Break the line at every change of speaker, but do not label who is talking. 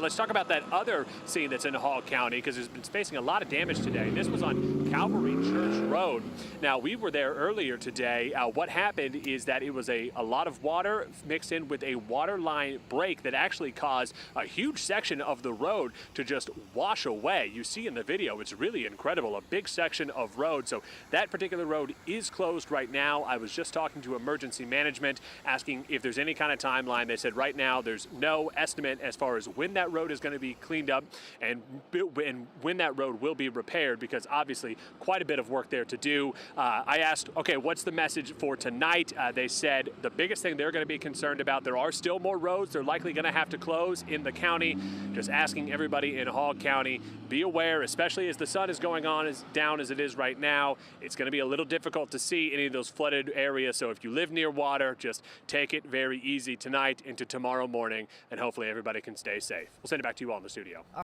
Let's talk about that other scene that's in Hall County because it's been facing a lot of damage today. This was on Calvary Church Road. Now, we were there earlier today. What happened is that it was a lot of water mixed in with a water line break that actually caused a huge section of the road to just wash away. You see in the video, it's really incredible, a big section of road. So that particular road is closed right now. I was just talking to emergency management, asking if there's any kind of timeline. They said right now there's no estimate as far as when that road is going to be cleaned up and when that road will be repaired, because obviously quite a bit of work there to do. I asked, okay, what's the message for tonight? They said the biggest thing they're going to be concerned about, there are still more roads they're likely going to have to close in the county. Just asking everybody in Hall County, be aware, especially as the sun is going on as down as it is right now. It's going to be a little difficult to see any of those flooded areas. So if you live near water, just take it very easy tonight into tomorrow morning, and hopefully everybody can stay safe. We'll send it back to you all in the studio.